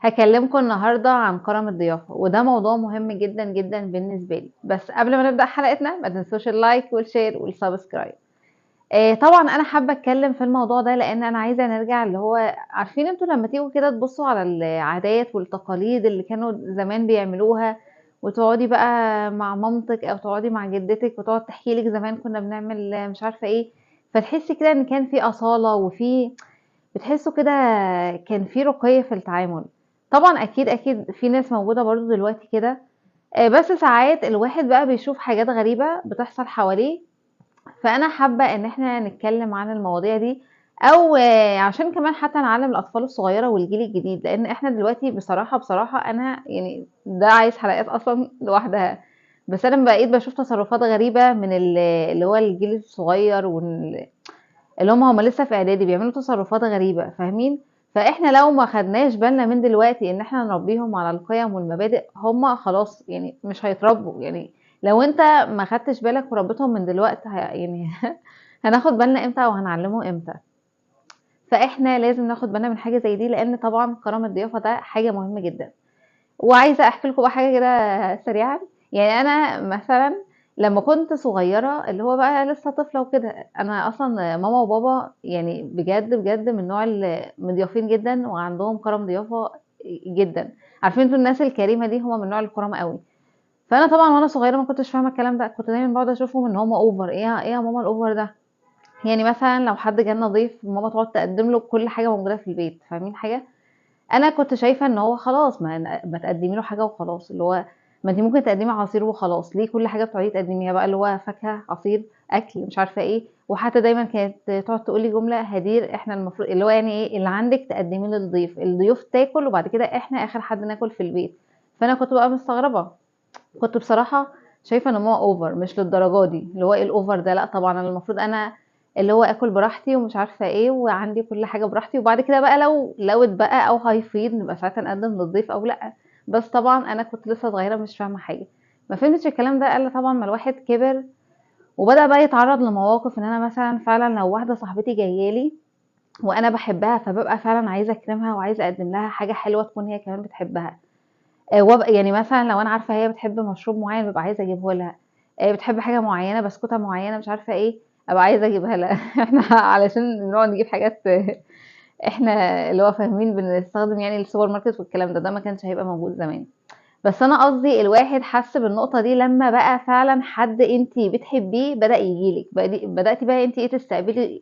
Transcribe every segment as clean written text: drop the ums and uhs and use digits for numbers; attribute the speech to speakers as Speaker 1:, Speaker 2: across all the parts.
Speaker 1: هكلمكم النهاردة عن كرم الضيافة، وده موضوع مهم جدا جدا بالنسبة لي. بس قبل ما نبدأ حلقتنا ما تنسوش اللايك والشير والسبسكرايب. طبعا انا حابة اتكلم في الموضوع ده لان انا عايزة نرجع اللي هو عارفين انتوا لما تيجوا كده تبصوا على العادات والتقاليد اللي كانوا زمان بيعملوها، وتقعدي بقى مع مامتك او تقعدي مع جدتك وتقعد تحكي لك زمان كنا بنعمل مش عارفة ايه. فتحسي كده ان كان في أصالة وفي بتحسوا كده، كان في رقي في التعامل. طبعا اكيد اكيد في ناس موجودة برضو دلوقتي كده. بس ساعات الواحد بقى بيشوف حاجات غريبة بتحصل حواليه. فانا حابة ان احنا نتكلم عن المواضيع دي، او عشان كمان حتى نعلم الاطفال الصغيرة والجيل الجديد، لان احنا دلوقتي بصراحة انا يعني ده عايز حلقات اصلا لوحدها. بس انا بقيت بشوف تصرفات غريبة من اللي هو الجيل الصغير اللي هم لسه في اعدادي بيعملوا تصرفات غريبة، فاهمين؟ فاحنا لو ما خدناش بالنا من دلوقتي ان احنا نربيهم على القيم والمبادئ، هم خلاص يعني مش هيتربوا يعني. لو انت ما خدتش بالك وربيتهم من دلوقتي يعني هناخد بالنا امتى او هنعلمهم امتى؟ فاحنا لازم ناخد بالنا من حاجة زي دي، لان طبعا كرم الضيافة ده حاجة مهمة جدا. وعايزة أحكي لكم بقى حاجة كده سريعًا. يعني أنا مثلًا لمّا كنت صغيرة اللي هو بقى لسه طفلة وكده، أنا أصلًا ماما وبابا يعني بجد، بجد من النوع مضيافين جدًا وعندهم كرم ضيافة جدًا. عارفين أنتم الناس الكريمة دي هم من النوع الكرما أوي. فأنا طبعًا وأنا صغيرة ما كنتش فاهمة الكلام ده، كنت دايمًا باقعد أشوفهم إن هم over. إيه يا ماما الover ده؟ يعني مثلًا لو حد جالنا ضيف ماما تقعد تقدّم له كل حاجة موجودة في البيت، فاهمين حاجة؟ أنا كنت شايفة إن هو خلاص ما تقدّمي له حاجة وخلاص، اللي هو ما أنتِ ممكن تقدّمي عصير وخلاص، ليه كل حاجة بتقعدي تقدّميها بقى اللي هو فاكهة، عصير، أكل، مش عارفة إيه. وحتى دايمًا كانت تقعد تقول لي جملة: هدير إحنا المفروض اللي هو يعني إيه، اللي عندِك تقدّميه للضيف، الضيوف تاكل وبعد كده إحنا آخر حد ناكل في البيت. فأنا كنت بقى مستغربة، كنت بصراحة شايفة إن هو over مش للدرجة دي، اللي هو إيه الover ده، لأ طبعًا أنا المفروض أنا اللي هو آكل براحتي ومش عارفة إيه، وعندي كل حاجة براحتي، وبعد كده بقى لو اتبقى أو هيفيض نبقى ساعتها نقدّم للضيف أو لأ. بس طبعًا أنا كنت لسه صغيرة مش فاهمة حاجة، ما فهمتش الكلام ده إلا طبعًا أمّا الواحد كبر وبدأ بقى يتعرّض لمواقف. إن أنا مثلًا فعلًا لو واحدة صاحبتي جاية لي وأنا باحبها، فبابقى فعلًا عايزة أكرمها وعايزة أقدّم لها حاجة حلوة تكون هي كمان بتحبها. يعني مثلًا لو أنا عارفة هي بتحب مشروب معيّن بابقى عايزة أجيبه لها. بتحب حاجة معيّنة، بسكوتة معيّنة، مش عارفة إيه، أبقى عايزة أجيبها لها. إحنا علشان بنقعد نجيب حاجات إحنا اللي هو فاهمين بنستخدم يعني السوبر ماركت والكلام ده، ده ما كانش هيبقى موجود زمان. بس أنا قصدي الواحد حَس بالنقطة دي لمّا بقى فعلًا حد أنتِ بتحبيه بدأ ييجي لِك، بدأتِ بقى أنتِ إيه تستقبلي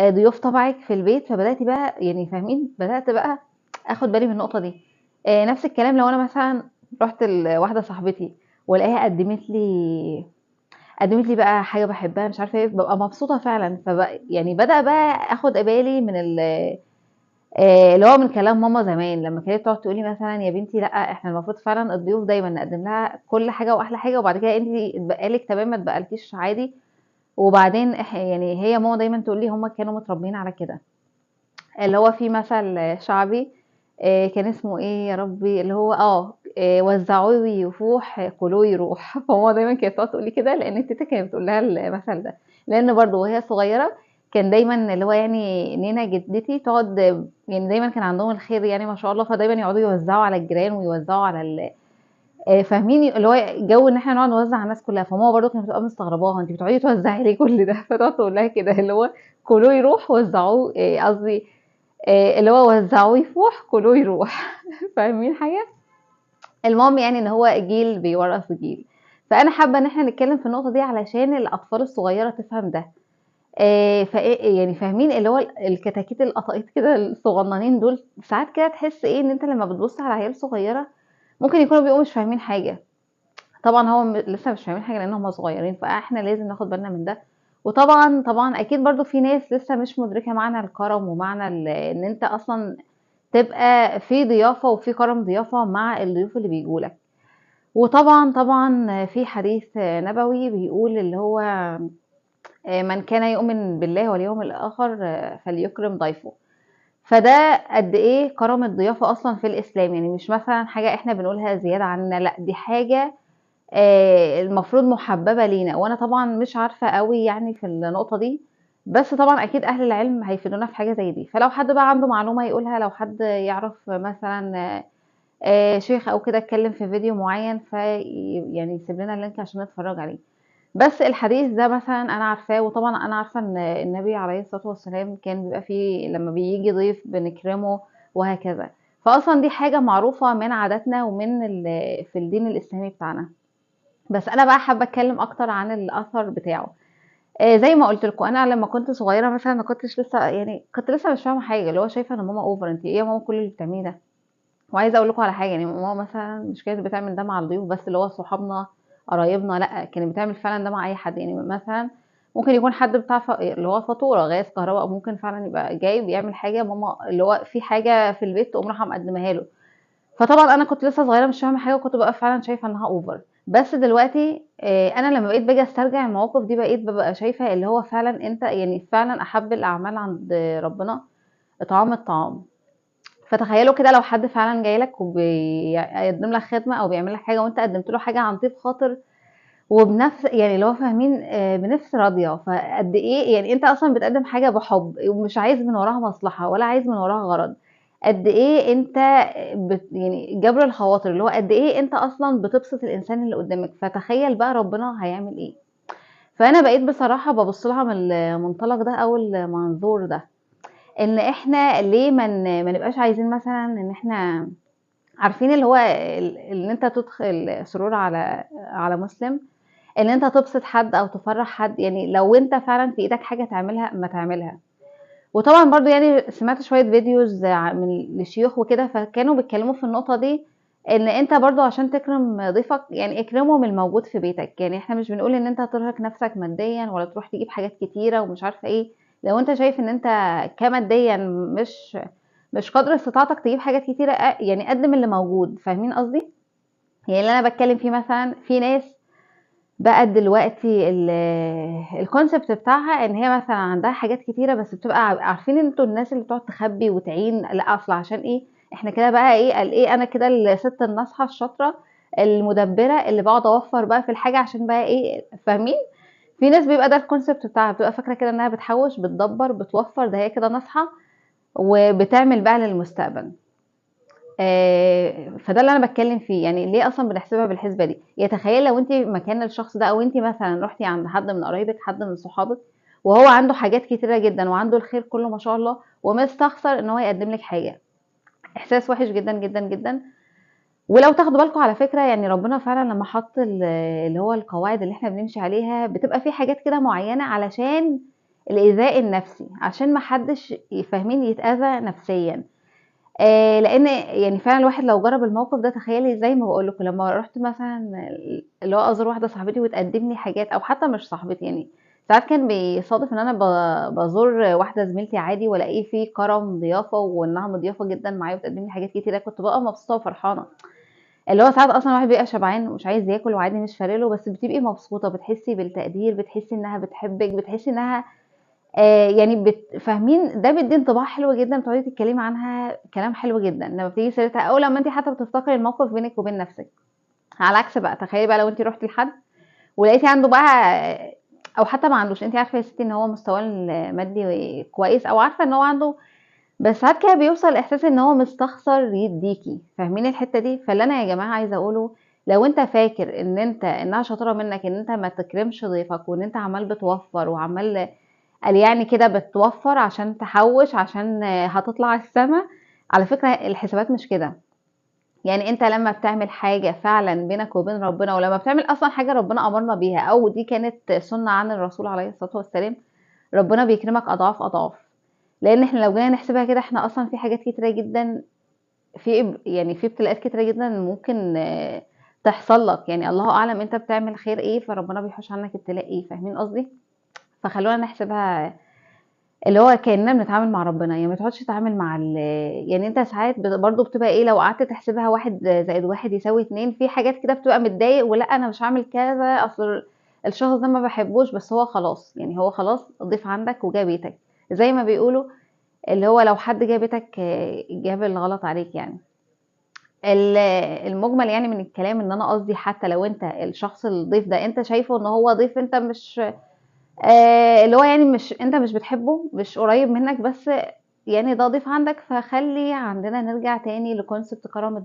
Speaker 1: ضيوف تبعِك في البيت، فبدأتِ بقى يعني فاهمين، بدأت بقى آخُد بالي من النقطة دي. نفس الكلام لو أنا مثلًا رُحت لواحدة صاحبتي والاقيها قدّمت لي بقى حاجة باحبها مش عارفة إيه، بابقى مبسوطة فعلًا. يعني بدأ بقى آخُد بالي من اللي هو من كلام ماما زمان لمّا كانت تقعد تقول لي مثلًا: يا بنتي لأ، إحنا المفروض فعلًا الضيوف دايمًا نقدّم لها كل حاجة وأحلى حاجة، وبعد كده أنتِ اتبقى لِك تمام، ما اتبقالكيش عادي. وبعدين يعني هي ماما دايمًا تقول لي: "هم كانوا متربيين على كده." اللي هو في مثل شعبي كان اسمه إيه يا ربي، اللي هو وزّعوه يفوح كلوه يروح. فماما دايمًا كانت تقعد تقول لي كده لإن تيتة كانت بتقول لها المثل ده. لإن برضه وهي صغيرة كان دايمًا اللي هو يعني نينا جدتي تقعد يعني دايمًا كان عندهم الخير يعني ما شاء الله، فدايمًا يقعدوا يوزّعوا على الجيران ويوزّعوا على فاهمين؟ اللي هو جو إن إحنا نقعد نوزّع على الناس كلّها. فماما برضه كانت بتبقى مستغرباها: أنتِ بتقعدي توزّعي ليه كل ده؟ فتقعد تقول لها كده اللي هو كلوه يروح وزّعوه، قصدي اللي هو وزّعوه يفوح كلوه يروح. فاهمين حاجة؟ المهم يعني إن هو جيل بيورّث جيل. فأنا حابة إن إحنا نتكلّم في النقطة دي علشان الأطفال الصغيّرة تفهم ده. يعني فاهمين اللي هو الكتاكيت القطاقيط كده الصغنّنين دول، ساعات كده تحس إيه، إن أنت لمّا بتبُص على عيال صغيّرة ممكن يكونوا بيبقوا مش فاهمين حاجة. طبعًا هو لسه مش فاهمين حاجة لإن هُم صغيّرين، فإحنا لازم ناخد بالنا من ده. وطبعًا، طبعًا أكيد برضه في ناس لسه مش مُدركة معنى الكرم ومعنى إن أنت أصلًا تبقى في ضيافة وفي كرم ضيافة مع الضيوف اللي بييجوا لك. وطبعًا، طبعًا في حديث نبوي بيقول اللي هو من كان يؤمن بالله واليوم الآخر فليكرم ضيفه. فده قد إيه كرم الضيافة أصلًا في الإسلام، يعني مش مثلًا حاجة إحنا بنقولها زيادة عننا، لأ دي حاجة المفروض محببة لينا. وأنا طبعًا مش عارفة أوي يعني في النقطة دي، بس طبعا اكيد اهل العلم هيفيدونا في حاجه زي دي. فلو حد بقى عنده معلومه يقولها، لو حد يعرف مثلا شيخ او كده اتكلم في فيديو معين، يعني يسيب لنا اللينك عشان نتفرج عليه. بس الحديث ده مثلا انا عارفاه، وطبعا انا عارفه ان النبي عليه الصلاه والسلام كان بيبقى فيه لما بيجي ضيف بنكرمه وهكذا. فاصلا دي حاجه معروفه من عاداتنا ومن في الدين الاسلامي بتاعنا. بس انا بقى حابه اتكلم اكتر عن الاثر بتاعه. زي ما قلت لكم، انا لما كنت صغيره مثلا ما كنتش لسه، يعني كنت لسه مش فاهمه حاجه، اللي هو شايفه ان ماما اوفر، انت ايه يا ماما كل اللي بتعمليه ده. وعايزه اقول لكم على حاجه، يعني ماما مثلا مش كانت بتعمل ده مع الضيوف بس، اللي هو صحابنا قرايبنا، لا كانت بتعمل فعلا ده مع اي حد. يعني مثلا ممكن يكون حد بتاع اللي هو فاتوره غاز كهرباء، او ممكن فعلا يبقى جاي بيعمل حاجه، ماما اللي هو في حاجه في البيت تقوم رايحه مقدمها له. فطبعا انا كنت لسه صغيره مش فاهمه حاجه، وكنت بقى فعلا شايفه انها اوفر. بس دلوقتي انا لما بقيت باجي استرجع المواقف دي، بقيت ببقى شايفه اللي هو فعلا انت، يعني فعلا احب الاعمال عند ربنا اطعام الطعام. فتخيلوا كده لو حد فعلا جاي لك وبيقدم لك خدمه او بيعمل لك حاجه، وانت قدمت له حاجه عن طيب خاطر وبنفس، يعني اللي هو فاهمين بنفس راضيه. فقد ايه يعني انت اصلا بتقدم حاجه بحب، ومش عايز من وراها مصلحه ولا عايز من وراها غرض. قد ايه انت يعني جبر الخواطر، اللي هو قد ايه انت اصلا بتبسط الانسان اللي قدامك. فتخيل بقى ربنا هيعمل ايه. فانا بقيت بصراحه ببص لها من المنطلق ده او المنظور ده، ان احنا ليه ما نبقاش عايزين مثلا ان احنا عارفين اللي هو ان انت تدخل سرور على مسلم، ان انت تبسط حد او تفرح حد. يعني لو انت فعلا في ايدك حاجه تعملها ما تعملها. وطبعا برضو يعني سمعت شويه فيديوز من لشيوخ وكده، فكانوا بيتكلموا في النقطه دي، ان انت برضو عشان تكرم ضيفك يعني اكرمه من الموجود في بيتك. يعني احنا مش بنقول ان انت ترهق نفسك ماديا ولا تروح تجيب حاجات كتيره ومش عارفه ايه. لو انت شايف ان انت كماديا مش قدر استطاعتك تجيب حاجات كتيره، يعني قدم اللي موجود. فاهمين قصدي؟ يعني اللي انا بتكلم فيه مثلا في ناس بقت دلوقتي الكونسبت بتاعها ان هي مثلا عندها حاجات كتيره، بس بتبقى عارفين انتوا الناس اللي بتقعد تخبي وتعين، لا اصل عشان ايه احنا كده بقى ايه، قال ايه انا كده الست الناصحه الشاطره المدبره اللي بقعد اوفر بقى في الحاجه عشان بقى ايه. فاهمين؟ في ناس بيبقى ده الكونسبت بتاعها، بتبقى فاكره كده انها بتحوش بتدبر بتوفر، ده هي كده ناصحه وبتعمل بقى للمستقبل. فده اللي انا بتكلم فيه. يعني ليه اصلا بنحسبها بالحسبه دي؟ يتخيل لو انت مكان الشخص ده، او انت مثلا رحتي عند حد من قرايبك، حد من صحابك، وهو عنده حاجات كتيره جدا وعنده الخير كله ما شاء الله، ومستخسر ان هو يقدم لك حاجه. احساس وحش جدا جدا جدا. ولو تاخدوا بالكم على فكره، يعني ربنا فعلا لما حط اللي هو القواعد اللي احنا بنمشي عليها، بتبقى في حاجات كده معينه علشان الايذاء النفسي، عشان ما حدش فاهمين يتاذى نفسيا. لإن يعني فعلًا الواحد لو جرّب الموقف ده، تخيّلي زي ما باقول لكم لمّا رُحت مثلًا اللي هو أزور واحدة صاحبتي وتقدّم لي حاجات، أو حتى مش صاحبتي، يعني ساعات كان بيصادف إن أنا بازور واحدة زميلتي عادي، والاقي في كرم ضيافة وإنها مضيافة جدًا معايا وبتقدّم لي حاجات كتيرة، كنت بابقى مبسوطة وفرحانة. اللي هو ساعات أصلًا الواحد بيبقى شبعان ومش عايز ياكل وعادي مش فارق له، بس بتبقي مبسوطة، بتحسّي بالتقدير، بتحسّي إنها بتحبِّك، بتحسّي إنها يعني فاهمين، ده بيدّي انطباع حلو جدًا، بتقعدي تتكلمي عنها كلام حلو جدًا لمّا بتيجي سيرتها، أو لمّا أنتِ حتى بتفتكري الموقف بينِك وبين نفسِك. على العكس بقى، تخيلي بقى لو أنتِ رُحتِ لحد ولقيتِ عنده بقى، أو حتى ما عندوش، أنتِ عارفة يا ستي إن هو مستواه المادي كويس، أو عارفة إن هو عنده، بس ساعات كده بيوصل إحساس إن هو مستخسر يدّيكِ. فاهمين الحتّة دي؟ فاللي أنا يا جماعة عايزة أقوله، لو أنت فاكر إن إنها شطارة منّك إن أنت ما تكرمش ضيفك، وإن أنت عمّال بتوفّر وعمّال قال يعني كده بتوفّر عشان تحوّش عشان هتطلع السما، على فكرة الحسابات مش كده. يعني أنت لمّا بتعمل حاجة فعلًا بينك وبين ربنا، ولمّا بتعمل أصلًا حاجة ربنا أمرنا بيها، أو دي كانت سُنّة عن الرسول عليه الصلاة والسلام، ربنا بيكرمك أضعاف، أضعاف. لإن إحنا لو جينا نحسبها كده، إحنا أصلًا في حاجات كتيرة جدًا، يعني في ابتلاءات كتيرة جدًا ممكن تحصل لك. يعني الله أعلم أنت بتعمل خير إيه، فربنا بيحوش عنك ابتلاء إيه. فاهمين قصدي؟ فخلّونا نحسبها اللي هو كأننا بنتعامل مع ربنا. يعني ما تقعدش تتعامل مع يعني أنت ساعات برضه بتبقى إيه، لو قعدت تحسبها 1+1=2، في حاجات كده بتبقى متضايق، ولأ أنا مش هاعمل كذا، أصل الشخص ده ما باحبوش، بس هو خلاص، يعني هو خلاص ضيف عندك وجه بيتك. زي ما بيقولوا اللي هو لو حد جه بيتك جاب الغلط عليك يعني. ال المُجمل يعني من الكلام، إن أنا قصدي حتى لو أنت الشخص الضيف ده أنت شايفه إن هو ضيف، أنت مش اللي هو يعني مش أنت مش بتحبه، مش قريب منك، بس يعني ده ضيف عندك، فخلي عندنا نرجع تاني لكونسبت كرم